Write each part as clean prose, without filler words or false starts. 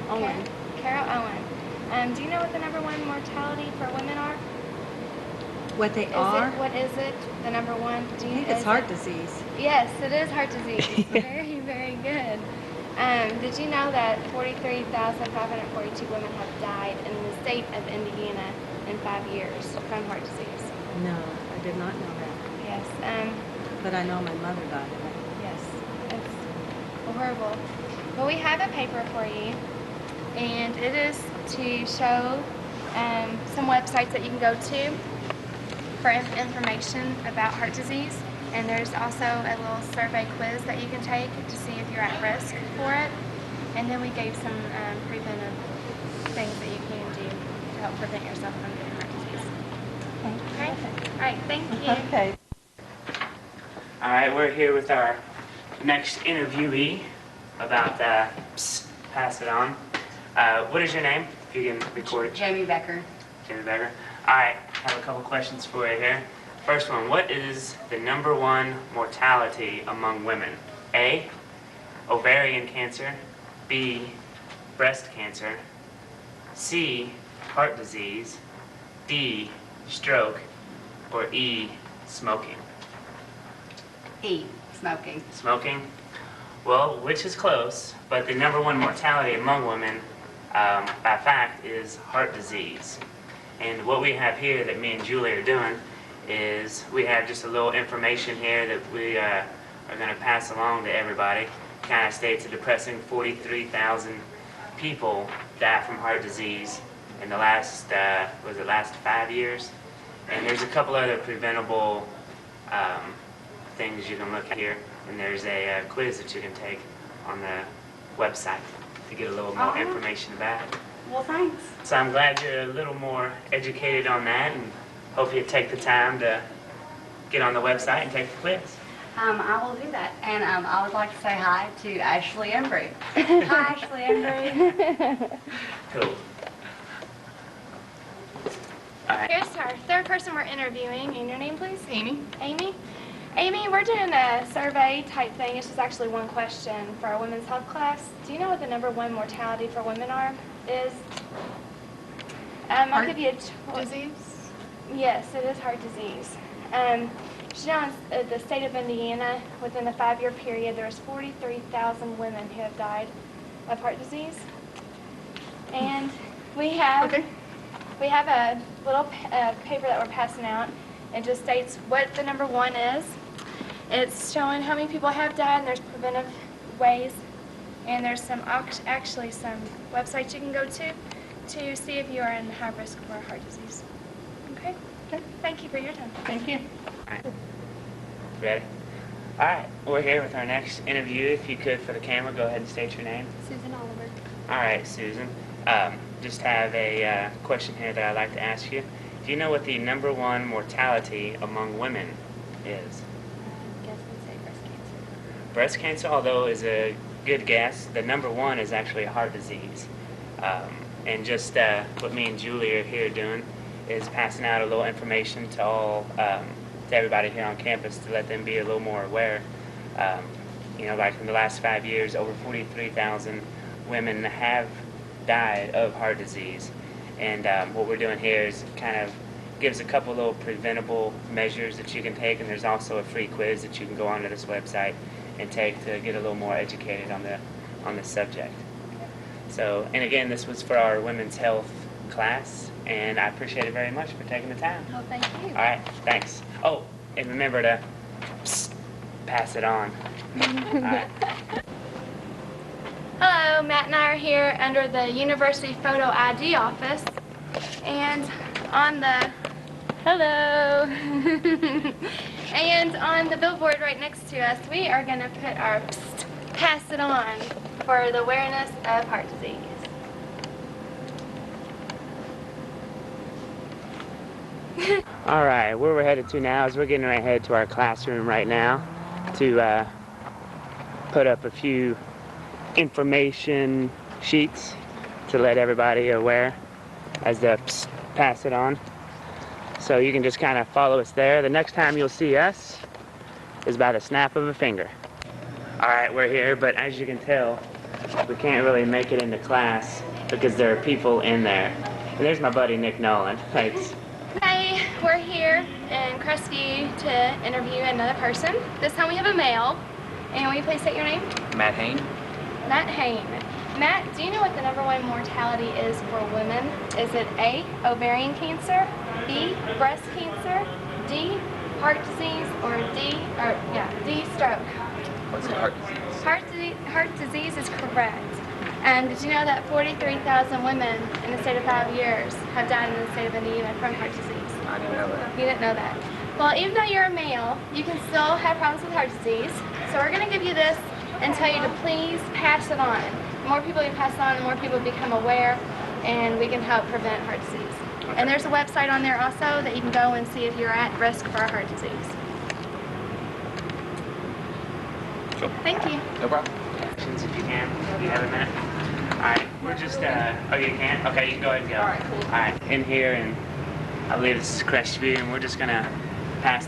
Owen. Carol Owen. Do you know what the #1 mortality for women are? What they are? What is it? The #1? I think it's heart disease. Yes, it is heart disease. Very, very good. Did you know that 43,542 women have died in the state of Indiana in 5 years from heart disease? No, I did not know that. Yes. But I know my mother died of it. Yes, it's horrible. Well, we have a paper for you, and it is to show some websites that you can go to for information about heart disease. And there's also a little survey quiz that you can take to see if you're at risk for it. And then we gave some preventive things that you can do to help prevent yourself from getting heart disease. Okay? All right, thank you. Okay. All right, we're here with our next interviewee about pass it on. What is your name? If you can record it. Jamie Becker. Jamie Becker. All right, I have a couple questions for you here. First one, what is the #1 mortality among women? A, ovarian cancer. B, breast cancer. C, heart disease. D, stroke. Or E, smoking. E, smoking. Smoking? Well, which is close, but the #1 mortality among women, by fact, is heart disease. And what we have here that me and Julie are doing is we have just a little information here that we are going to pass along to everybody. Kind of states a depressing 43,000 people die from heart disease in the last 5 years. And there's a couple other preventable things you can look at here. And there's a quiz that you can take on the website to get a little more information about it. Well, thanks. So I'm glad you're a little more educated on that, and hope you take the time to get on the website and take the quiz. I will do that. And I would like to say hi to Ashley Embry. Hi, Ashley Embry. Cool. All right. Here's our third person we're interviewing. And your name, please? Amy. Amy? Amy, we're doing a survey type thing. It's just actually one question for our women's health class. Do you know what the #1 mortality for women is? I'll give you a Disease? Yes, it is heart disease. You know, in the state of Indiana, within the 5-year period, there's 43,000 women who have died of heart disease. And we have a little paper that we're passing out. It just states what the #1 is. It's showing how many people have died, and there's preventive ways. And there's actually some websites you can go to see if you are in high risk for heart disease. Okay? Thank you for your time. Thank you. All right. Ready? All right. We're here with our next interview. If you could, for the camera, go ahead and state your name. Susan Oliver. All right, Susan. Just have a question here that I'd like to ask you. Do you know what the #1 mortality among women is? I guess we'd say breast cancer. Breast cancer, although is a good guess, the #1 is actually heart disease. And just what me and Julie are here doing is passing out a little information to to everybody here on campus to let them be a little more aware. Like in the last 5 years, over 43,000 women have died of heart disease. And what we're doing here is kind of gives a couple little preventable measures that you can take, and there's also a free quiz that you can go onto this website and take to get a little more educated on the subject. So, and again, this was for our women's health class, and I appreciate it very much for taking the time. Oh, thank you. All right, thanks. Oh, and remember to pass it on. All right. Hello, Matt and I are here under the University Photo ID office, and on the and on the billboard right next to us, we are going to put our pass it on for the awareness of heart disease. All right, where we're headed to now is we're getting right headed to our classroom right now to put up a few information sheets to let everybody aware as they pass it on. So you can just kind of follow us there. The next time you'll see us is by the snap of a finger. All right, we're here, but as you can tell, we can't really make it into class because there are people in there. And there's my buddy Nick Nolan. Thanks. Today we're here in Crestview to interview another person. This time we have a male. And will you please state your name? Matt Hain. Matt Hain. Matt, do you know what the _1 mortality is for women? Is it A, ovarian cancer, B, breast cancer, D, heart disease, or D, stroke? What's the heart disease? Heart disease is correct. And did you know that 43,000 women in the state of 5 years have died in the state of Indiana from heart disease? I didn't know that. You didn't know that. Well, even though you're a male, you can still have problems with heart disease. So we're going to give you this and tell you to please pass it on. The more people you pass it on, the more people become aware, and we can help prevent heart disease. Okay. And there's a website on there also that you can go and see if you're at risk for heart disease. Sure. Thank you. No problem. Questions if you can. Do you have a minute? Alright, we're just, oh you can? Okay, you can go ahead and go. Alright, cool. Alright, in here, and I believe this is Crestview, and we're just gonna pass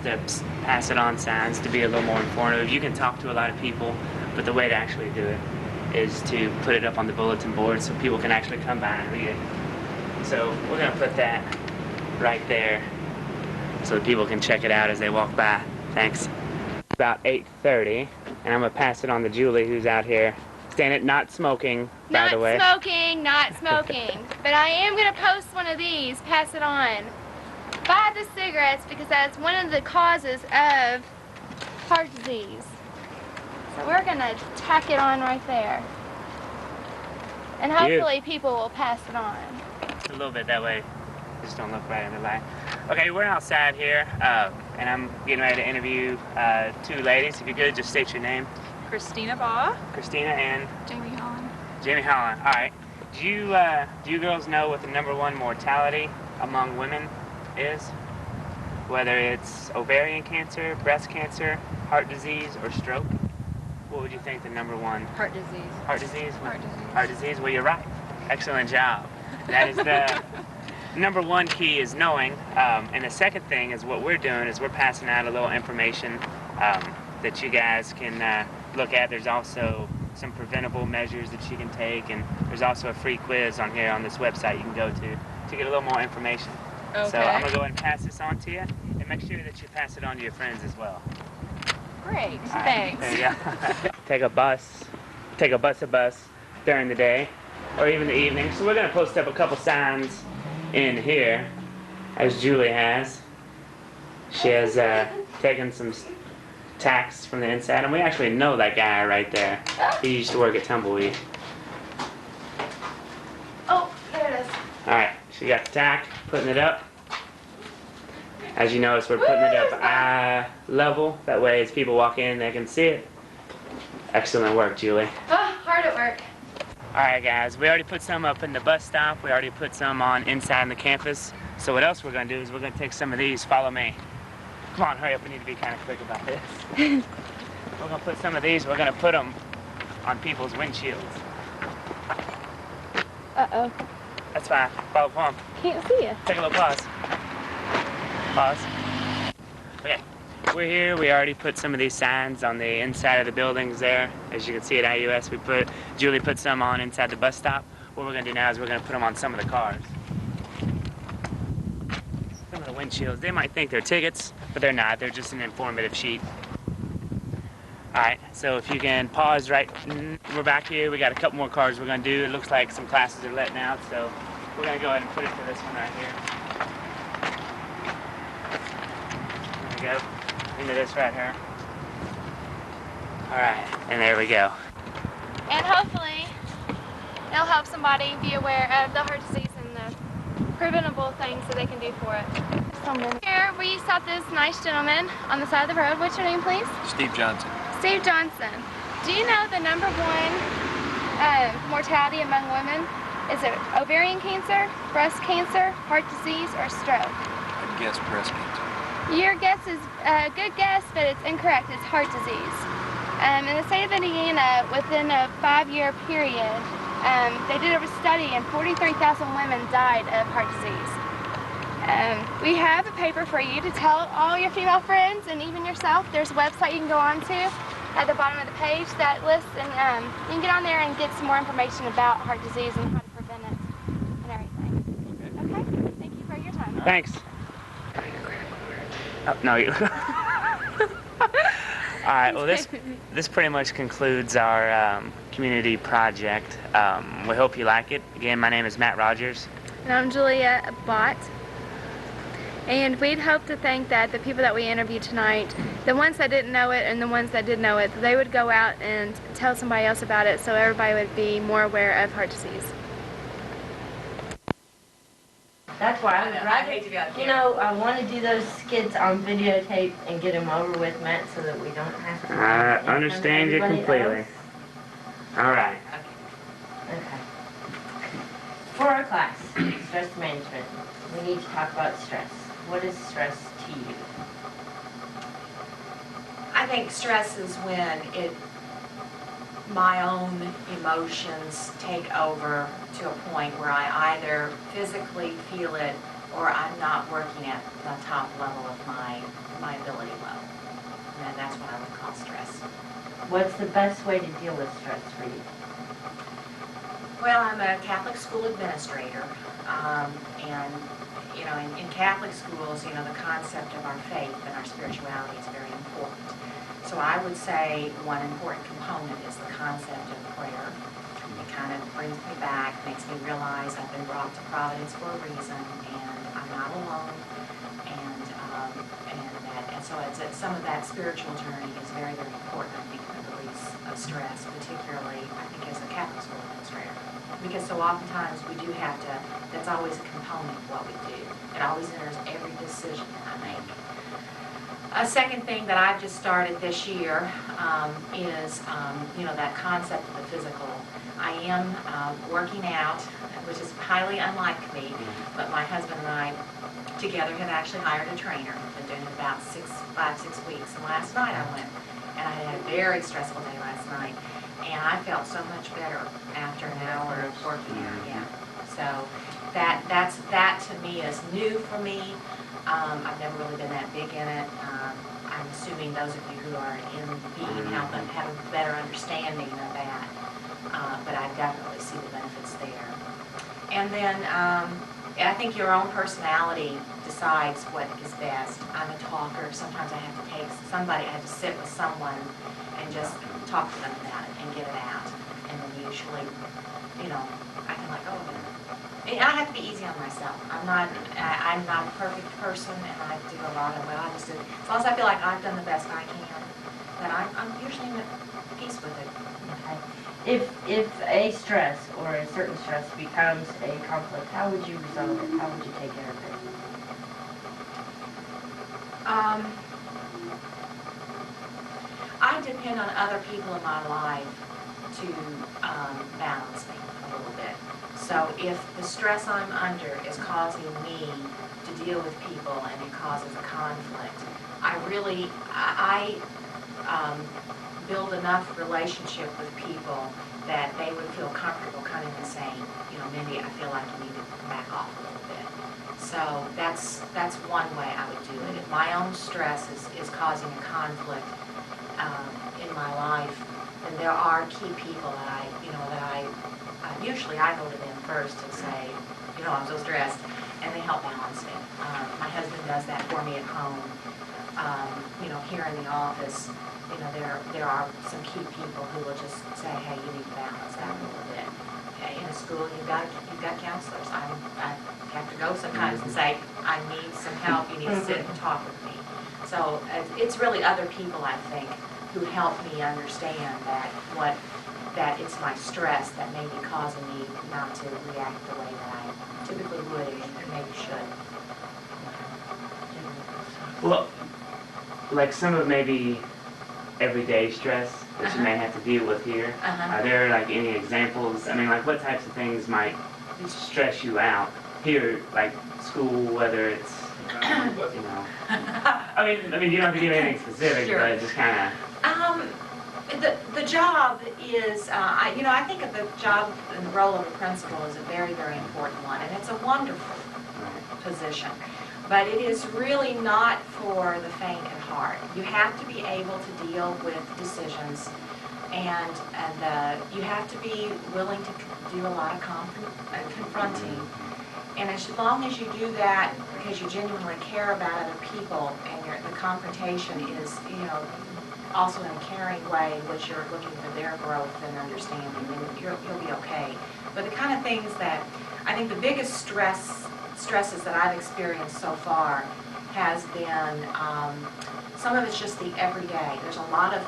it on signs to be a little more informative. You can talk to a lot of people, but the way to actually do it is to put it up on the bulletin board so people can actually come by and read it. So we're gonna put that right there so that people can check it out as they walk by. Thanks. About 8:30, and I'm gonna pass it on to Julie, who's out here standing, not smoking, by the way. Not smoking. But I am going to post one of these, pass it on. Buy the cigarettes because that's one of the causes of heart disease. So we're going to tack it on right there. And hopefully people will pass it on. A little bit that way. Just don't look right in the light. Okay, we're outside here, and I'm getting ready to interview 2 ladies. If you could, just state your name. Christina Baugh. Christina and Jamie Holland. Jamie Holland. All right. Do you girls know what the #1 mortality among women is? Whether it's ovarian cancer, breast cancer, heart disease, or stroke? What would you think the #1? Heart disease. Heart disease? Heart disease. Heart disease? Well, you're right. Excellent job. That is the #1 key is knowing. And the second thing is what we're doing is we're passing out a little information that you guys can look at. There's also some preventable measures that you can take, and there's also a free quiz on here on this website you can go to get a little more information. Okay. So I'm going to go ahead and pass this on to you, and make sure that you pass it on to your friends as well. Great. All right, Thanks. there you go. Take a bus during the day or even the evening. So we're going to post up a couple signs in here, as Julie has. She has taken some tacks from the inside, and we actually know that guy right there. He used to work at Tumbleweed. Oh, there it is. Alright, she got the tack, putting it up. As you notice, we're putting it up eye level. That way as people walk in, they can see it. Excellent work, Julie. Oh, hard at work. Alright guys, we already put some up in the bus stop. We already put some on inside the campus. So what else we're going to do is we're going to take some of these. Follow me. Come on, hurry up. We need to be kind of quick about this. We're going to put some of these, we're going to put them on people's windshields. Uh-oh. That's fine. Follow Plum. Can't see you. Take a little pause. Pause. Okay. We're here. We already put some of these signs on the inside of the buildings there. As you can see at IUS, Julie put some on inside the bus stop. What we're going to do now is we're going to put them on some of the cars. Some of the windshields. They might think they're tickets, but they're not. They're just an informative sheet. Alright, so if you can pause right, we're back here. We got a couple more cars we're going to do. It looks like some classes are letting out, so we're going to go ahead and put it for this one right here. There we go. Into this right here. Alright, and there we go. And hopefully, it'll help somebody be aware of the heart disease and the preventable things that they can do for it. Here, we saw this nice gentleman on the side of the road. What's your name, please? Steve Johnson. Steve Johnson. Do you know the #1 mortality among women? Is it ovarian cancer, breast cancer, heart disease, or stroke? I'd guess breast cancer. Your guess is a good guess, but it's incorrect. It's heart disease. In the state of Indiana, within a 5-year period, they did a study and 43,000 women died of heart disease. We have a paper for you to tell all your female friends and even yourself. There's a website you can go on to. at the bottom of the page that lists, and you can get on there and get some more information about heart disease and how to prevent it and everything. Okay? Thank you for your time. Thanks. Oh, no, you. All right. Well, this pretty much concludes our community project. We hope you like it. Again, my name is Matt Rogers. And I'm Julia Bott. And we'd hope to think that the people that we interviewed tonight, the ones that didn't know it and the ones that did know it, they would go out and tell somebody else about it so everybody would be more aware of heart disease. That's why I hate to be out here. You know, I want to do those skits on videotape and get them over with, Matt, so that we don't have to. I understand you completely. All right. Okay. For our class, stress management, we need to talk about stress. What is stress to you? I think stress is when my own emotions take over to a point where I either physically feel it or I'm not working at the top level of my ability level. And that's what I would call stress. What's the best way to deal with stress for you? Well, I'm a Catholic school administrator, and you know, in Catholic schools, you know, the concept of our faith and our spirituality is very important. So I would say one important component is the concept of prayer. It kind of brings me back, makes me realize I've been brought to Providence for a reason, and I'm not alone. And so some of that spiritual journey is very, very important, I think, in the release of stress, particularly, I think, as a Catholic school administrator. Because so oftentimes we do have to, that's always a component of what we do. It always enters every decision that I make. A second thing that I've just started this year is, you know, that concept of the physical. I am working out, which is highly unlike me, but my husband and I together have actually hired a trainer. We've been doing it about 5-6 weeks, and last night I went, and I had a very stressful day last night, and I felt so much better after an hour of working out. Yeah. So that to me is new for me. I've never really been that big in it. I'm assuming those of you who are in being health have a better understanding of that. But I definitely see the benefits there. And then I think your own personality decides what is best. I'm a talker. Sometimes I have to sit with someone and just talk to them about it and get it out. And then usually, you know, I can let go of it. And I have to be easy on myself. I'm not a perfect person, and I do a lot of, as long as I feel like I've done the best I can, then I'm usually at peace with it. Okay. If a stress or a certain stress becomes a conflict, how would you resolve it? How would you take care of it? I depend on other people in my life to balance me a little bit. So if the stress I'm under is causing me to deal with people and it causes a conflict, I build enough relationship with people that they would feel comfortable coming and saying, you know, Mindy, I feel like you need to back off a little bit. So that's one way I would do it. If my own stress is causing a conflict in my life, then there are key people that I usually I go to them first and say, you know, I'm so stressed, and they help balance me. My husband does that for me at home. You know, here in the office, you know, there are some key people who will just say, hey, you need to balance that a little bit. In a school, you've got counselors. I have to go sometimes and say, I need some help. You need to sit and talk with me. So it's really other people, I think, who help me understand that it's my stress that may be causing me not to react the way that I typically would and maybe should. Well, like some of maybe everyday stress that you may have to deal with here. Are there like any examples? I mean, like what types of things might stress you out here, like school, whether it's, you know. I mean, you don't have to give anything specific, Sure. but just kind of. The job is, I think of the job and the role of a principal is a very, very important one, and it's a wonderful position. But it is really not for the faint at heart. You have to be able to deal with decisions, and you have to be willing to do a lot of confronting. And as long as you do that because you genuinely care about other people, and the confrontation is, also in a caring way in which you're looking for their growth and understanding, then you'll be okay. But the kind of things that I think the biggest stresses that I've experienced so far has been, some of it's just the everyday. There's a lot of,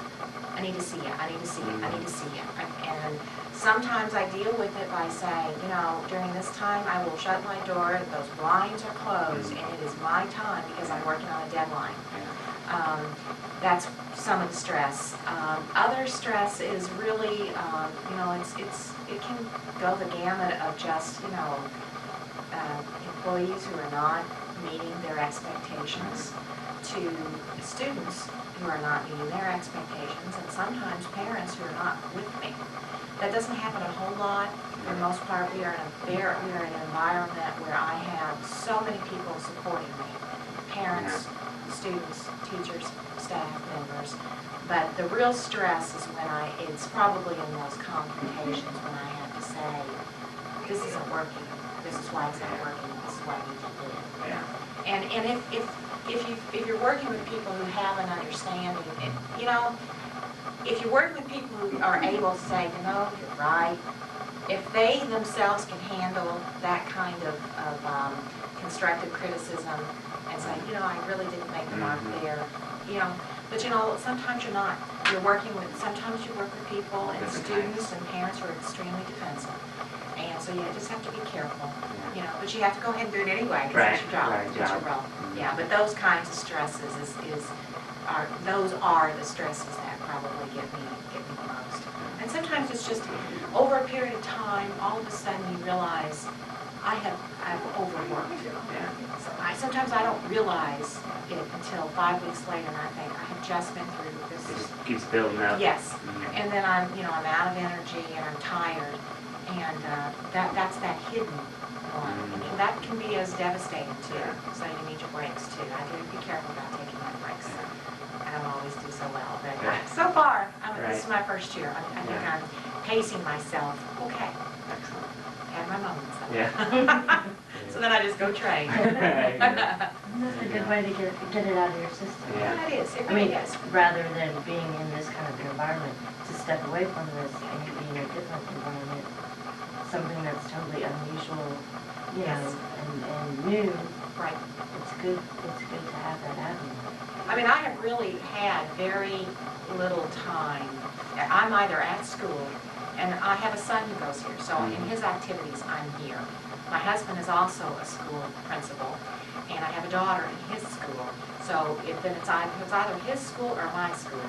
I need to see you, I need to see you, I need to see you. And sometimes I deal with it by saying, during this time I will shut my door, those blinds are closed, and it is my time because I'm working on a deadline. That's some of the stress. Other stress is really, it can go the gamut of just, employees who are not meeting their expectations, to students who are not meeting their expectations, and sometimes parents who are not with me. That doesn't happen a whole lot. For the most part, we are in an environment where I have so many people supporting me, parents, students, teachers, staff members. But the real stress is when it's probably in those confrontations when I have to say, this isn't working, this is why it's not working, this is why we need to do it. Yeah. And if you're working with people who have an understanding, if you're working with people who are able to say, you're right, if they themselves can handle that kind of constructive criticism and say, I really didn't make the mark there, but sometimes you're not. Sometimes you work with people and students and parents who are extremely defensive. And so you just have to be careful, but you have to go ahead and do it anyway because it's your job, it's your role. Yeah, but those kinds of stresses those are the stresses that probably get me the most. And sometimes it's just over a period of time, all of a sudden you realize I've overworked. So sometimes I don't realize it until 5 weeks later, and I think I have just been through this. It just keeps building up. Yes, and then I'm out of energy and I'm tired, and that's that hidden one. And that can be as devastating too. So you need your breaks too. I do be careful about taking my breaks. I don't always do so well, but so far, this is my first year. I think I'm pacing myself. Okay. Excellent. Had my moments. Yeah. So then I just go train. That's a good way to get it out of your system. Yeah, it is. It I mean, really is. rather than being in this kind of environment, to step away from this and to be in a different environment, something that's totally unusual, Yes. and new. Right. It's good to have that avenue. I mean, I have really had very little time. I'm either at school, and I have a son who goes here, so in his activities, I'm here. My husband is also a school principal, and I have a daughter in his school. So it's either his school or my school.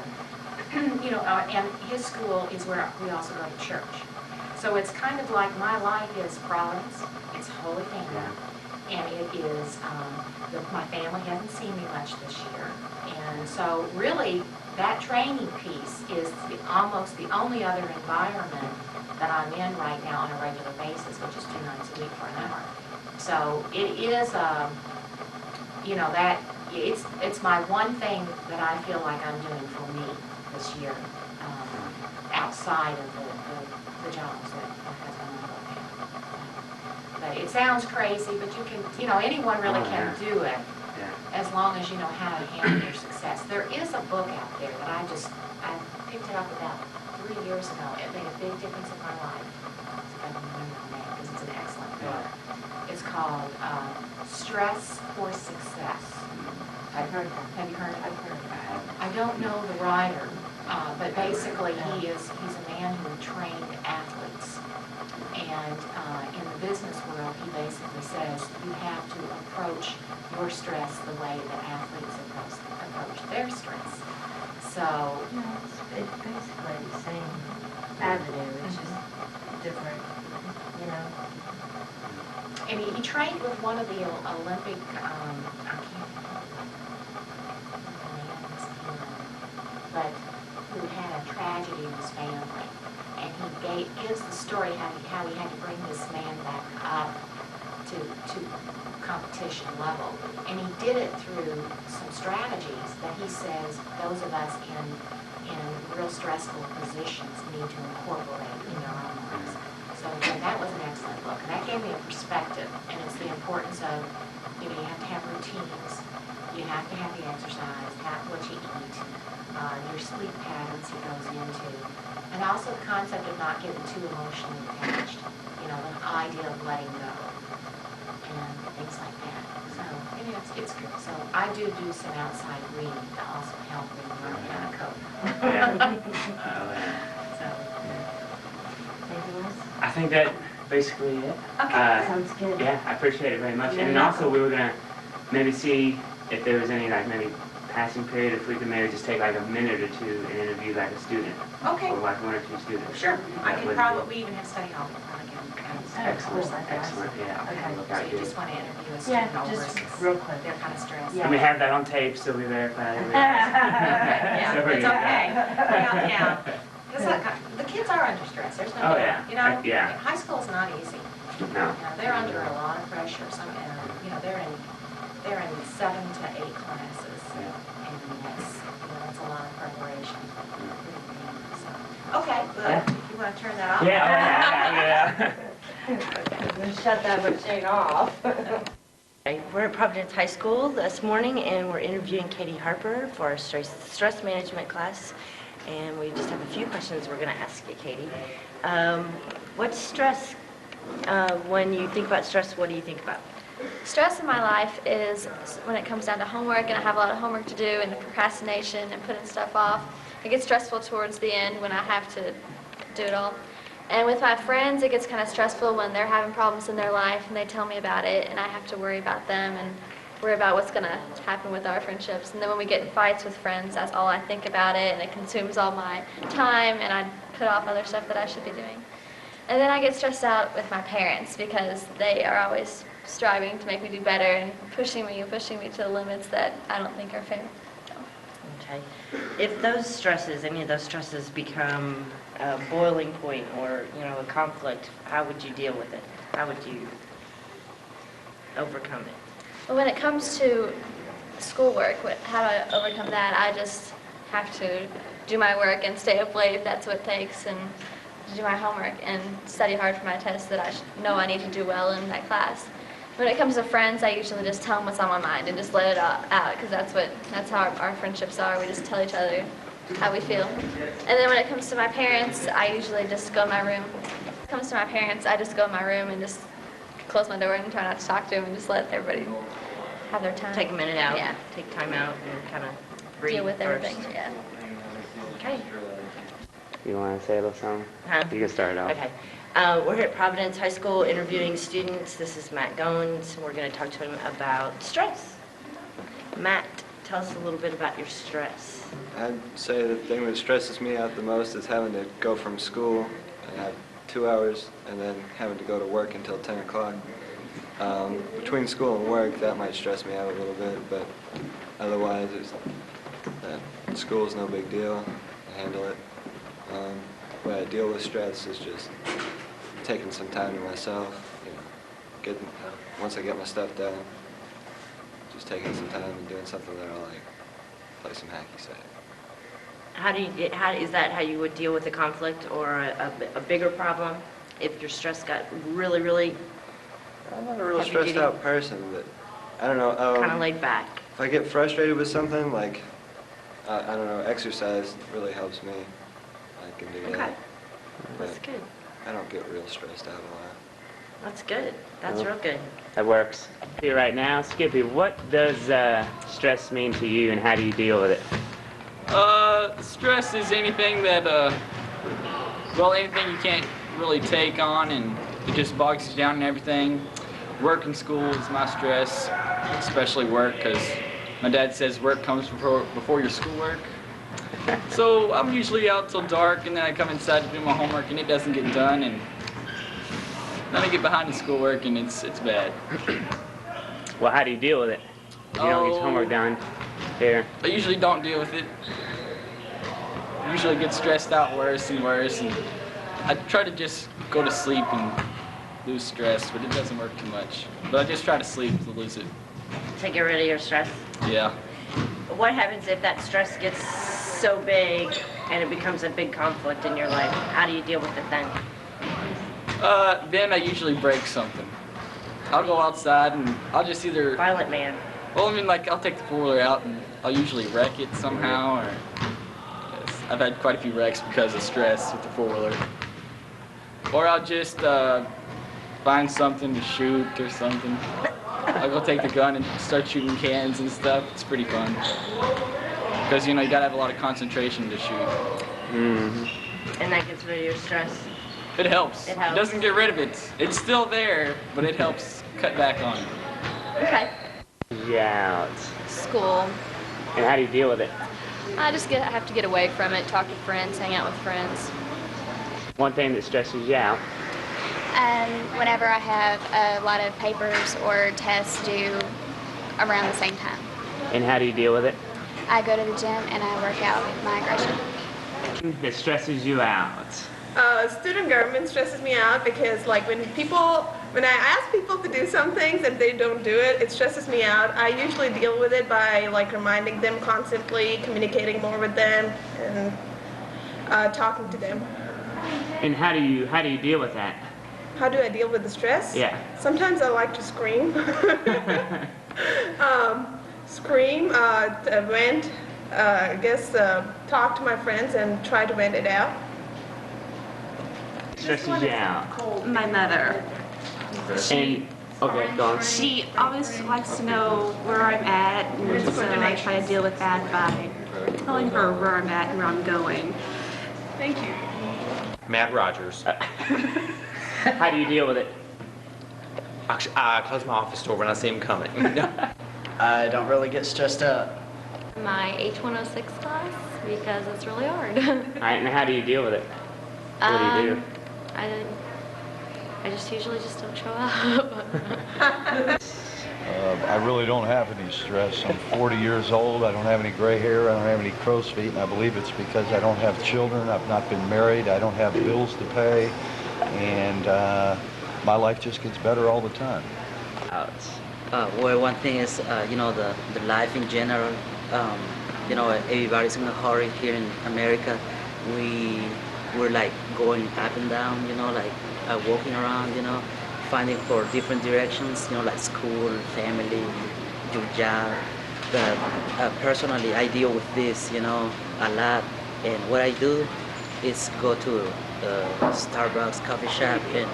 And his school is where we also go to church. So it's kind of like my life is Providence, it's Holy Family, and it is, my family hasn't seen me much this year. And so really, that training piece is almost the only other environment that I'm in right now on a regular basis, which is 2 nights a week for an hour. So it is, it's my one thing that I feel like I'm doing for me this year, outside of the jobs that my husband and I both have. But it sounds crazy, but you can, anyone really can do it. As long as you know how to handle your success. There is a book out there that I picked it up about 3 years ago. It made a big difference in my life. I don't remember the name because it's an excellent book. It's called Stress for Success. I've heard that. Have you heard of it? I've heard that. I don't know the writer, but basically he's a man who trained athletes. And in the business world, he basically says you have to approach your stress the way that athletes approach their stress. So, It's basically the same avenue, it's just different, and he trained with one of the Olympic, I can't remember the name of his but who had a tragic tragedy in his family. And he gives the story how he had to bring this man back up to competition level. And he did it through some strategies that he says those of us in real stressful positions need to incorporate in our own lives. So again, that was an excellent book. And that gave me a perspective, and it's the importance of, you have to have routines. You have to have the exercise, what you eat, your sleep patterns he goes into, and also the concept of not getting too emotionally attached, the idea of letting go, and things like that. So, it's good. So I do some outside reading to also help me learn how to cope. So, Anything else? I think that basically it. Okay. Sounds good. Yeah, I appreciate it very much. You're And also, welcome. we were gonna maybe see if there was any maybe passing period, if we could maybe just take a minute or two and interview a student. Okay. Or one or two students. Sure. I That can would probably, we even have study hall. I can Excellent, That's excellent. awesome. Yeah, I'll Okay. look So out you here. just want to interview a Yeah, student over just real quick. they're kind of stressed. Yeah. And we have that on tape, so we verify it. Yeah, So we're it's good. okay. Yeah. Because the kids are under stress. There's no Oh, doubt. yeah. Yeah. High school's not easy. No. They're under a lot of pressure. They're in 7 to 8 classes, and that's a lot of preparation. So, okay, good. Yeah. You want to turn that off? Yeah, Shut that machine off. We're at Providence High School this morning, and we're interviewing Katie Harper for our stress management class. And we just have a few questions we're going to ask you, Katie. What's stress? When you think about stress, what do you think about? Stress in my life is when it comes down to homework and I have a lot of homework to do and the procrastination and putting stuff off. It gets stressful towards the end when I have to do it all. And with my friends, it gets kind of stressful when they're having problems in their life and they tell me about it and I have to worry about them and worry about what's going to happen with our friendships. And then when we get in fights with friends, that's all I think about it and it consumes all my time and I put off other stuff that I should be doing. And then I get stressed out with my parents because they are always striving to make me do better and pushing me to the limits that I don't think are fair. Okay. If those stresses, any of those stresses become a boiling point or, a conflict, how would you deal with it? How would you overcome it? But when it comes to schoolwork, how do I overcome that? I just have to do my work and stay up late if that's what it takes and do my homework and study hard for my tests that I know I need to do well in that class. When it comes to friends, I usually just tell them what's on my mind and just let it out because that's how our friendships are. We just tell each other how we feel. And then when it comes to my parents, I usually just go in my room. When it comes to my parents, I just go in my room and just close my door and try not to talk to them and just let everybody have their time. Take a minute out. Yeah. Take time out and kind of breathe Deal with first. everything. Yeah. Okay. You want to say a little something? Huh? You can start it off. Okay. We're here at Providence High School interviewing students. This is Matt Goins. We're going to talk to him about stress. Matt, tell us a little bit about your stress. I'd say the thing that stresses me out the most is having to go from school and have 2 hours and then having to go to work until 10 o'clock. Between school and work, that might stress me out a little bit, but otherwise, school's no big deal. I handle it. Way I deal with stress is just taking some time to myself, once I get my stuff done, just taking some time and doing something that I like, play some hacky sack. Is that how you would deal with a conflict or a bigger problem if your stress got really, really I'm not a real heavy stressed duty? out person, but I don't know. Kind of laid back? If I get frustrated with something, I don't know, exercise really helps me. I can do Okay. that. That's But good. I don't get real stressed out a lot. That's good. That's Well, real good. That works. Here right now, Skippy, what does stress mean to you and how do you deal with it? Stress is anything that, anything you can't really take on and it just bogs you down and everything. Work and school is my stress, especially work, because my dad says work comes before your schoolwork. So I'm usually out till dark and then I come inside to do my homework and it doesn't get done and then I get behind in schoolwork and it's bad. Well, how do you deal with it? If you don't get your homework done here. I usually don't deal with it. usually get stressed out worse and worse, and I try to just go to sleep and lose stress, but it doesn't work too much. But I just try to sleep to lose it. To get rid of your stress. Yeah. What happens if that stress gets so big and it becomes a big conflict in your life? How do you deal with it then? Then I usually break something. I'll go outside and I'll just either... Violent man. Well, I mean, like, I'll take the four-wheeler out and I'll usually wreck it somehow, or... Yes, I've had quite a few wrecks because of stress with the four-wheeler. Or I'll just find something to shoot or something. I'll go take the gun and start shooting cans and stuff. It's pretty fun. Because, you know, you gotta have a lot of concentration to shoot. And that gets rid of your stress. It helps. It helps. It doesn't get rid of it. It's still there, but it helps cut back on it. Okay. Yeah. School. And how do you deal with it? I have to get away from it, talk to friends, hang out with friends. One thing that stresses you out? Whenever I have a lot of papers or tests due around the same time. And how do you deal with it? I go to the gym and I work out my aggression. That stresses you out? Student government stresses me out because, like, when I ask people to do some things and they don't do it, it stresses me out. I usually deal with it by, like, reminding them constantly, communicating more with them, and talking to them. And how do you deal with that? How do I deal with the stress? Yeah. Sometimes I like to scream. Scream, vent, talk to my friends and try to vent it out. Stresses you out? My mother. And, okay, go on. She always likes to know where I'm at, and so I try to deal with that by telling her where I'm at and where I'm going. Thank you. Matt Rogers. How do you deal with it? Actually, I close my office door when I see him coming. I don't really get stressed out. My H106 class, because it's really hard. All right, and how do you deal with it? What do you do? I just usually just don't show up. I really don't have any stress. I'm 40 years old. I don't have any gray hair. I don't have any crow's feet. And I believe it's because I don't have children. I've not been married. I don't have bills to pay. And my life just gets better all the time. Well, one thing is, the life in general. Everybody's in a hurry here in America. We're like going up and down, walking around, finding for different directions, like school, family, your job. But personally, I deal with this, a lot. And what I do is go to Starbucks coffee shop and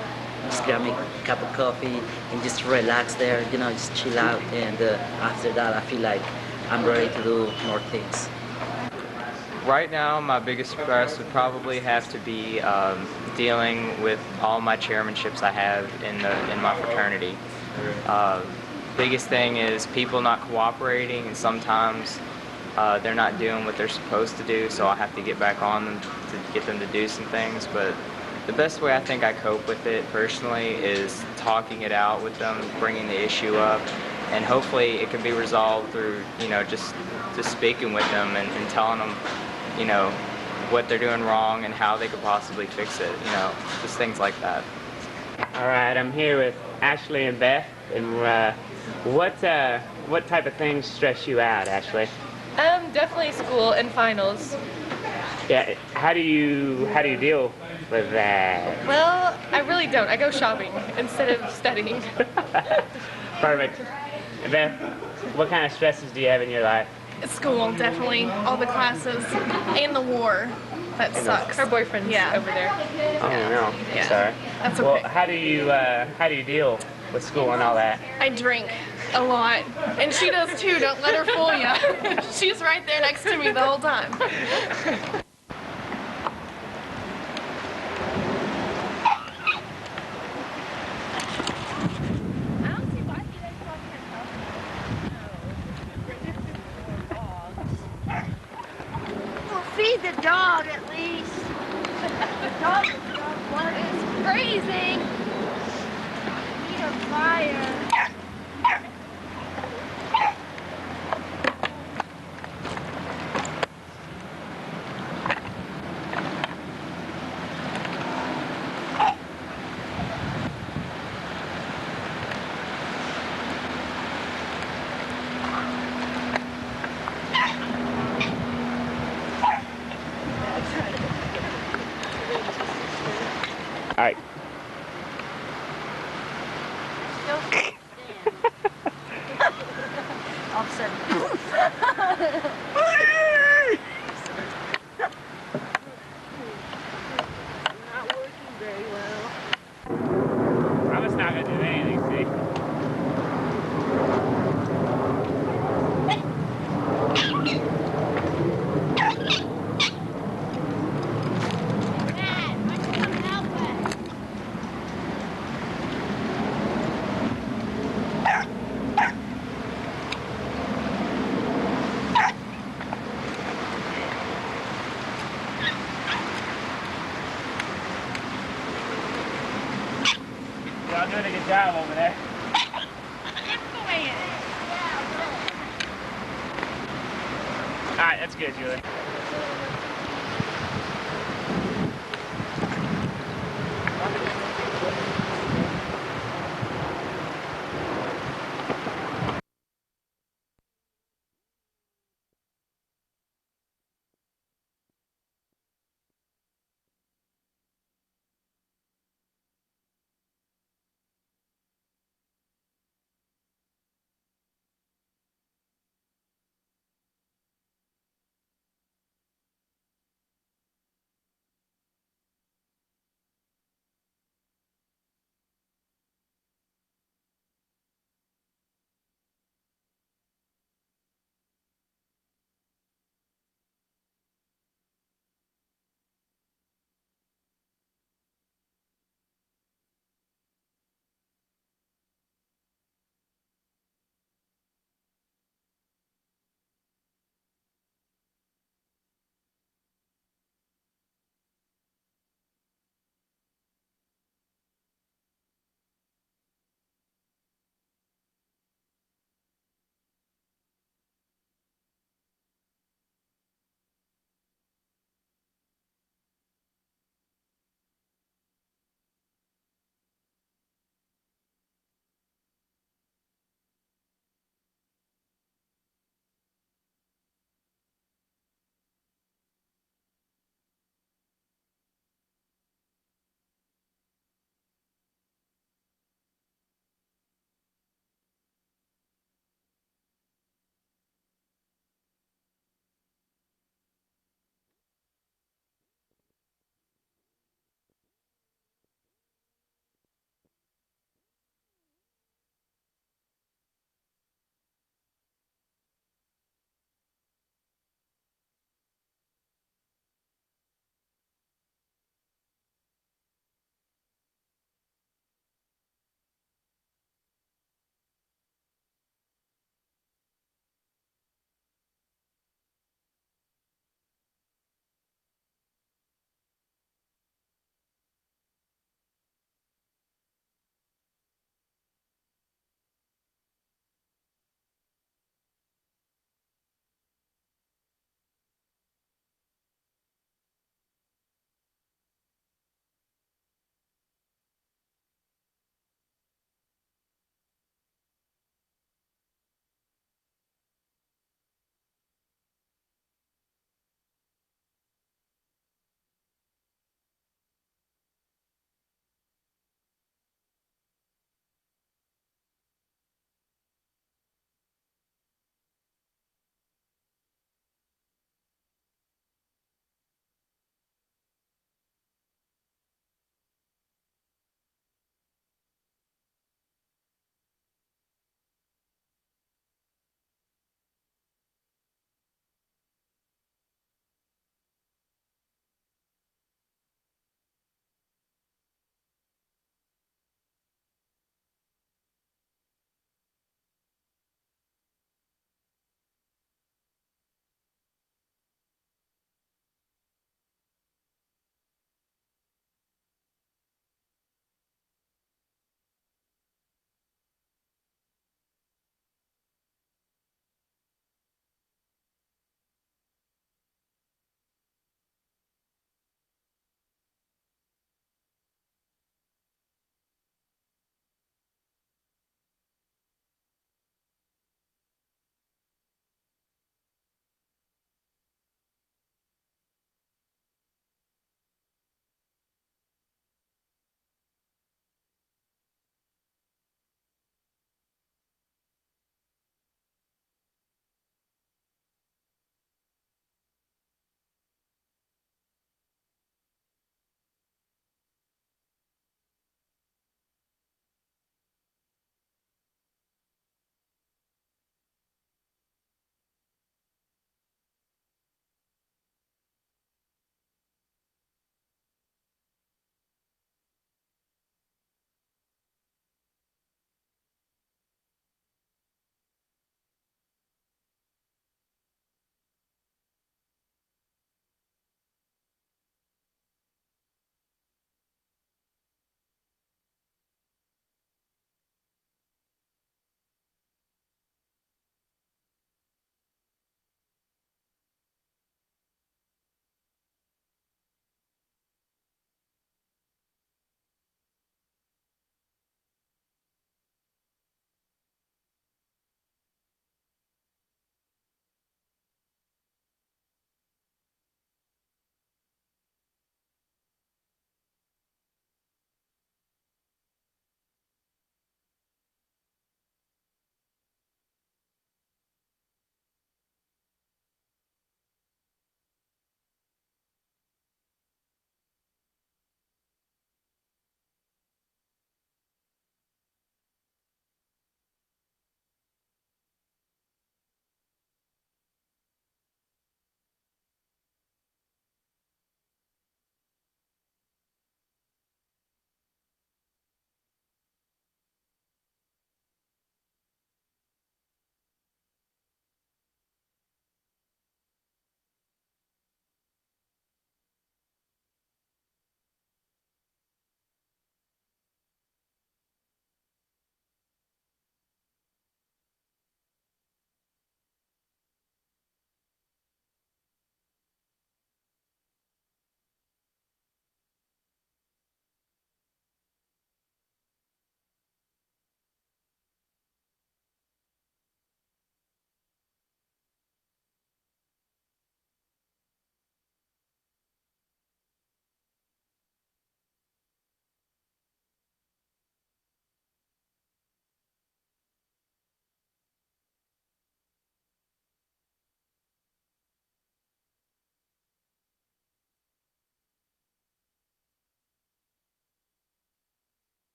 just grab me a cup of coffee and just relax there, just chill out. And after that, I feel like I'm ready to do more things. Right now, my biggest stress would probably have to be dealing with all my chairmanships I have in my fraternity. Biggest thing is people not cooperating, and sometimes they're not doing what they're supposed to do, so I have to get back on them to get them to do some things. But the best way I think I cope with it personally is talking it out with them, bringing the issue up, and hopefully it can be resolved through, just speaking with them and telling them, what they're doing wrong and how they could possibly fix it, just things like that. All right, I'm here with Ashley and Beth, and what type of things stress you out, Ashley? Definitely school and finals. Yeah, how do you deal with that? Well, I really don't. I go shopping instead of studying. Perfect. Beth, what kind of stresses do you have in your life? School, definitely. All the classes. And the war. That sucks. Her boyfriend's over there. Oh, no. Yeah. Sorry. That's okay. Well, how do you deal with school and all that? I drink a lot. And she does too. Don't let her fool you. She's right there next to me the whole time. Feed the dog at least. The dog is freezing. Need a fire. not gonna do anything, see? Y'all doing a good job over there. Alright, that's good, Julie.